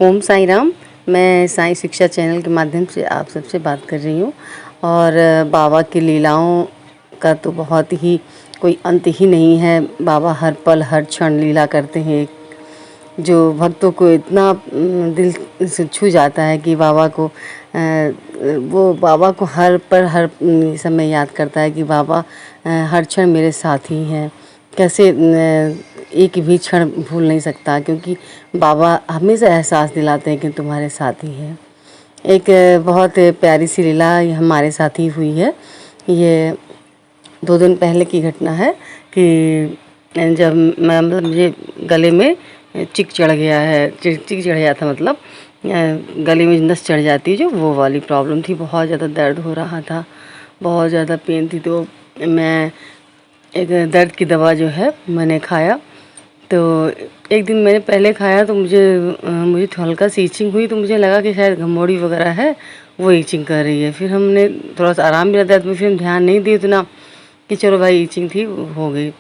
ओम साई राम। मैं साई शिक्षा चैनल के माध्यम से आप सबसे बात कर रही हूँ और बाबा की लीलाओं का तो बहुत ही कोई अंत ही नहीं है। बाबा हर पल हर क्षण लीला करते हैं, जो भक्तों को इतना दिल से छू जाता है कि बाबा को वो बाबा को हर पर हर समय याद करता है कि बाबा हर क्षण मेरे साथ ही हैं। कैसे एक भी क्षण भूल नहीं सकता, क्योंकि बाबा हमेशा एहसास दिलाते हैं कि तुम्हारे साथ ही है। एक बहुत प्यारी सी लीला हमारे साथ ही हुई है। ये 2 दिन पहले की घटना है कि जब मैं मतलब मुझे गले में चिक चढ़ गया है, चिक चढ़ गया था, मतलब गले में नस चढ़ जाती है जो, वो वाली प्रॉब्लम थी। बहुत ज़्यादा दर्द हो रहा था, बहुत ज़्यादा पेन थी। तो मैं एक दर्द की दवा जो है मैंने खाया। तो एक दिन मैंने पहले खाया तो मुझे हल्का सी ईचिंग हुई, तो मुझे लगा कि शायद घमौड़ी वगैरह है, वो ईचिंग कर रही है। फिर हमने थोड़ा सा आराम भी रहता है तो फिर हम ध्यान नहीं दिए उतना कि चलो भाई ईचिंग थी, हो गई।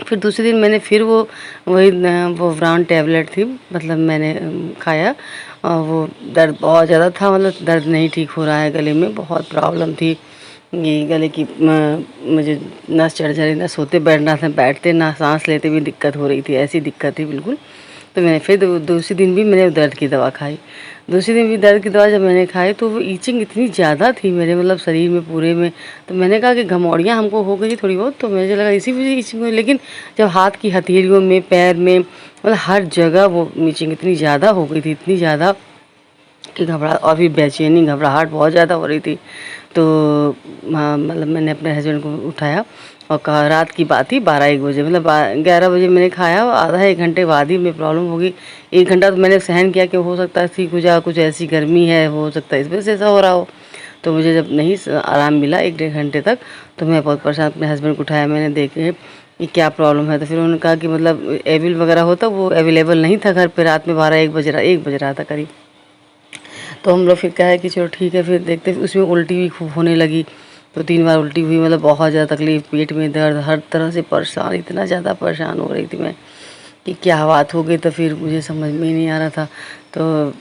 फिर दूसरे दिन मैंने फिर वो ब्राउन टैबलेट थी, मतलब मैंने खाया और वो दर्द बहुत ज़्यादा था, मतलब दर्द नहीं ठीक हो रहा है, गले में बहुत प्रॉब्लम थी। ये गले की मुझे नस चढ़ जा रही, ना सोते बैठना था, बैठते ना सांस लेते भी दिक्कत हो रही थी, ऐसी दिक्कत थी बिल्कुल। तो मैंने फिर दूसरे दिन भी मैंने दर्द की दवा खाई। दूसरे दिन भी दर्द की दवा जब मैंने खाई तो वो ईचिंग इतनी ज़्यादा थी मेरे मतलब शरीर में पूरे में। तो मैंने कहा कि घमौड़ियाँ हमको हो गई थोड़ी बहुत, तो मुझे लगा इसी वजह से ईचिंग हुई। लेकिन जब हाथ की हथेलियों में, पैर में, मतलब हर जगह वो ईचिंग इतनी ज़्यादा हो गई थी, इतनी ज़्यादा कि घबरा और भी बेचैनी, घबराहट बहुत ज़्यादा हो रही थी। तो हाँ, मतलब मैंने अपने हस्बैंड को उठाया और कहा, रात की बात थी 12-1 बजे, मतलब 11 बजे मैंने खाया, आधा 1 घंटे बाद ही में प्रॉब्लम होगी। 1 घंटा तो मैंने सहन किया कि हो सकता है ठीक हो जाए, कुछ ऐसी गर्मी है, हो सकता है इस वजह से ऐसा हो रहा हो। तो मुझे जब नहीं आराम मिला 1-1.5 घंटे तक, तो मैं बहुत परेशान अपने हस्बैंड को उठाया, मैंने देखे कि क्या प्रॉब्लम है। तो फिर उन्होंने कहा कि मतलब एविल वगैरह होता, वो अवेलेबल नहीं था घर पे रात में, 1 बज रहा था करीब। तो हम लोग फिर कहा कि चलो ठीक है, फिर देखते। उसमें उल्टी भी खूब होने लगी, तो 3 बार उल्टी हुई, मतलब बहुत ज़्यादा तकलीफ़, पेट में दर्द, हर तरह से परेशान, इतना ज़्यादा परेशान हो रही थी मैं कि क्या बात हो गई। तो फिर मुझे समझ में ही नहीं आ रहा था। तो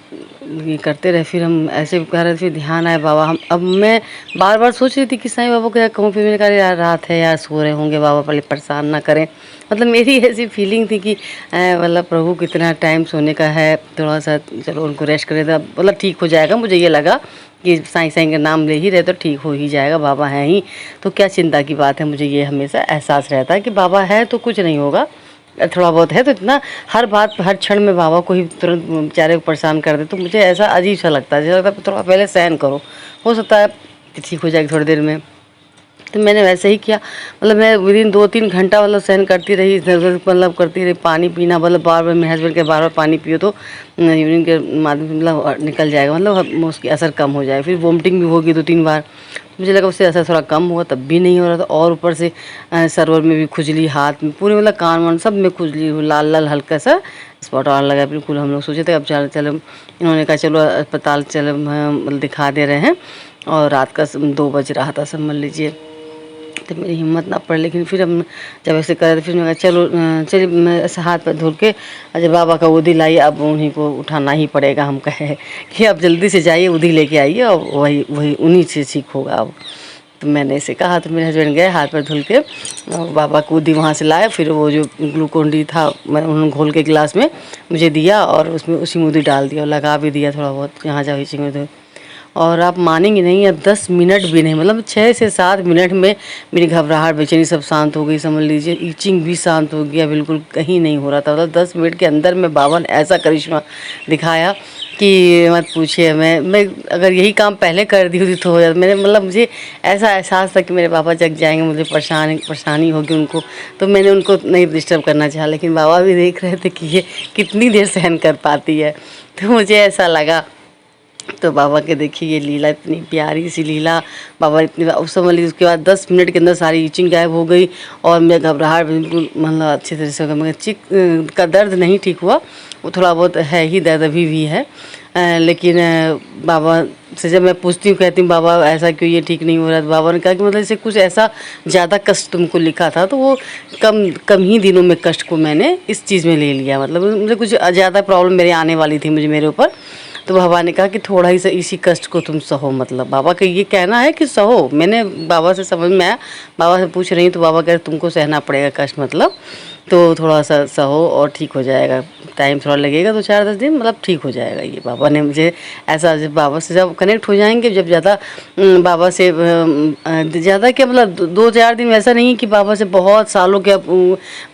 ये करते रहे, फिर हम ऐसे कह रहे थे, फिर ध्यान आया बाबा, हम अब मैं बार-बार सोच रही थी कि साईं बाबा को क्या कहूँ। फिर मैंने कहा यार रात है यार, सो रहे होंगे बाबा, पहले परेशान ना करें। मतलब मेरी ऐसी फीलिंग थी कि मतलब प्रभु कितना टाइम सोने का है, थोड़ा-सा चलो उनको रेस्ट करे तो मतलब ठीक हो जाएगा। मुझे ये लगा कि साईं साईं का नाम ले ही रहे तो ठीक हो ही जाएगा, बाबा हैं ही, तो क्या चिंता की बात है। मुझे ये हमेशा एहसास रहता है कि बाबा है तो कुछ नहीं होगा, थोड़ा बहुत है तो इतना, हर बात हर क्षण में बाबा को ही तुरंत बेचारे को परेशान कर दे, तो मुझे ऐसा अजीब सा लगता है, जैसे लगता है थोड़ा पहले सहन करो, हो सकता है कि ठीक हो जाएगी थोड़ी देर में। तो मैंने वैसे ही किया, मतलब मैं विदिन 2-3 घंटा मतलब सहन करती रही, इधर-उधर मतलब करती रही, पानी पीना, मतलब बार-बार मेरे हस्बैंड के बार-बार पानी पियो तो यूरिन के माध्यम से मतलब निकल जाएगा, मतलब उसकी असर कम हो जाएगा। फिर वोमिटिंग भी होगी 2-3 बार, मुझे लगा उससे असर थोड़ा कम हुआ, तब भी नहीं हो रहा था। और ऊपर से सरोवर में भी खुजली, हाथ में पूरे, मतलब कान वान सब में खुजली हो, लाल-लाल हल्का सा स्पॉट आने लगा बिल्कुल। हम लोग सोचे थे अब चलो, इन्होंने कहा चलो अस्पताल चलो, मतलब दिखा दे रहे हैं। और रात का 2 बज रहा था समझ लीजिए। तो मेरी हिम्मत ना पड़ी, लेकिन फिर हम जब ऐसे कर रहे थे, फिर मैंने कहा चलो चलिए, मैं ऐसे हाथ पैर धो के जब बाबा का उदी लाई, अब उन्हीं को उठाना ही पड़ेगा। हम कहे कि अब जल्दी से जाइए, उदी लेके आइए, और वही वही उन्हीं से ठीक होगा अब। तो मैंने ऐसे कहा, तो मेरे हस्बैंड गए हाथ पैर धुल के और बाबा को उदी वहाँ से लाए। फिर वो जो ग्लूकोन डी था, मैं उन्होंने घोल के गिलास में मुझे दिया और उसमें उसी में उदी डाल दिया और लगा भी दिया थोड़ा बहुत यहाँ जहाँ इसी में। और आप मानेंगे नहीं, अब 10 मिनट भी नहीं, मतलब 6 से 7 मिनट में मेरी घबराहट, बेचैनी सब शांत हो गई, समझ लीजिए। ईचिंग भी शांत हो गया, बिल्कुल कहीं नहीं हो रहा था। मतलब 10 मिनट के अंदर में बाबा ने ऐसा करिश्मा दिखाया कि मत पूछिए। मैं अगर यही काम पहले कर दी होती तो हो जाता। मैंने मतलब मुझे ऐसा एहसास था कि मेरे पापा जग जाएंगे, मुझे परेशानी होगी उनको, तो मैंने उनको नहीं डिस्टर्ब करना चाहा। लेकिन बाबा भी देख रहे थे कि ये कितनी देर सहन कर पाती है, तो मुझे ऐसा लगा तो बाबा के देखिए ये लीला, इतनी प्यारी सी लीला। बाबा इतनी उस समय, उसके बाद 10 मिनट के अंदर सारी इचिंग गायब हो गई और मैं घबराहट बिल्कुल मतलब अच्छी तरह से हो गया। मगर चिक का दर्द नहीं ठीक हुआ, वो थोड़ा बहुत है ही, दर्द अभी भी है। लेकिन बाबा से जब मैं पूछती हूँ, कहती हूँ बाबा ऐसा क्यों, ये ठीक नहीं हो रहा, तो बाबा ने कहा कि मतलब जैसे कुछ ऐसा ज़्यादा कष्ट तुमको लिखा था, तो वो कम कम ही दिनों में कष्ट को मैंने इस चीज़ में ले लिया। मतलब मुझे कुछ ज़्यादा प्रॉब्लम मेरे आने वाली थी मेरे ऊपर, तो बाबा ने कहा कि थोड़ा ही इसी कष्ट को तुम सहो। मतलब बाबा का ये कहना है कि सहो। मैंने बाबा से समझ में आया, बाबा से पूछ रही हूँ तो बाबा कह रहे तुमको सहना पड़ेगा कष्ट, मतलब तो थोड़ा सा सहो और ठीक हो जाएगा। टाइम थोड़ा लगेगा, 2-4-10 दिन, मतलब ठीक हो जाएगा। ये बाबा ने मुझे ऐसा, जब बाबा से जब कनेक्ट हो जाएंगे, जब ज़्यादा बाबा से ज़्यादा क्या मतलब 2-4 दिन, ऐसा नहीं कि बाबा से बहुत सालों के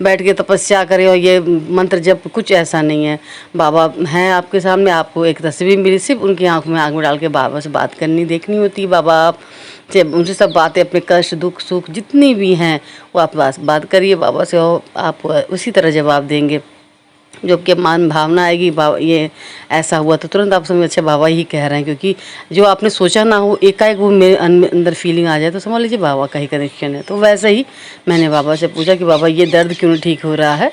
बैठ के तपस्या करें और ये मंत्र जब, कुछ ऐसा नहीं है। बाबा हैं आपके सामने, आपको एक तस्वीर मिली, सिर्फ उनकी आँख में डाल के बाबा से बात करनी, देखनी होती है। बाबा आप जब उनसे सब बातें, अपने कष्ट दुख सुख जितनी भी हैं वो आप बात करिए बाबा से, और आप उसी तरह जवाब देंगे। जो आपके मन भावना आएगी, बाबा ये ऐसा हुआ, तो तुरंत आप समझ, अच्छा बाबा ही कह रहे हैं। क्योंकि जो आपने सोचा ना हो, एकाएक वो मेरे अंदर फीलिंग आ जाए, तो समझ लीजिए बाबा का ही कनेक्शन है। तो वैसे ही मैंने बाबा से पूछा कि बाबा ये दर्द क्यों नहीं ठीक हो रहा है,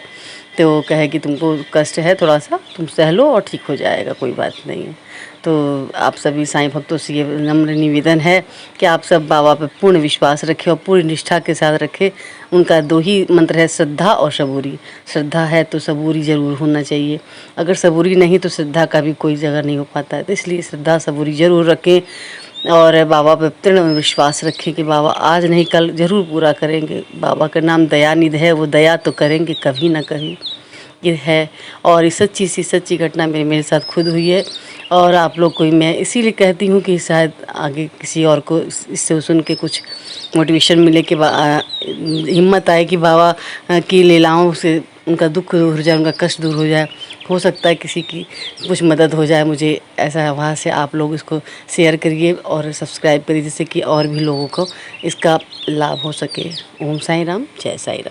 तो वो कहे कि तुमको कष्ट है थोड़ा सा, तुम सह लो और ठीक हो जाएगा, कोई बात नहीं है। तो आप सभी साईं भक्तों से ये नम्र निवेदन है कि आप सब बाबा पर पूर्ण विश्वास रखें और पूरी निष्ठा के साथ रखें। उनका 2 ही मंत्र है, श्रद्धा और सबूरी। श्रद्धा है तो सबूरी ज़रूर होना चाहिए, अगर सबूरी नहीं तो श्रद्धा का भी कोई जगह नहीं हो पाता है। तो इसलिए श्रद्धा सबूरी ज़रूर रखें और बाबा पर पूर्ण विश्वास रखें कि बाबा आज नहीं कल ज़रूर पूरा करेंगे। बाबा का नाम दयानिधि है, वो दया तो करेंगे कभी ना कभी, ये है। और ये सच्ची सी सच्ची घटना मेरे साथ खुद हुई है। और आप लोग को मैं इसीलिए कहती हूँ कि शायद आगे किसी और को इससे सुन के कुछ मोटिवेशन मिले, कि हिम्मत आए कि बाबा की लीलाओं से उनका दुख दूर हो जाए, उनका कष्ट दूर हो जाए। हो सकता है किसी की कुछ मदद हो जाए। मुझे ऐसा वहाँ से आप लोग इसको शेयर करिए और सब्सक्राइब करिए, जिससे कि और भी लोगों को इसका लाभ हो सके। ओम साईं राम, जय साईं राम।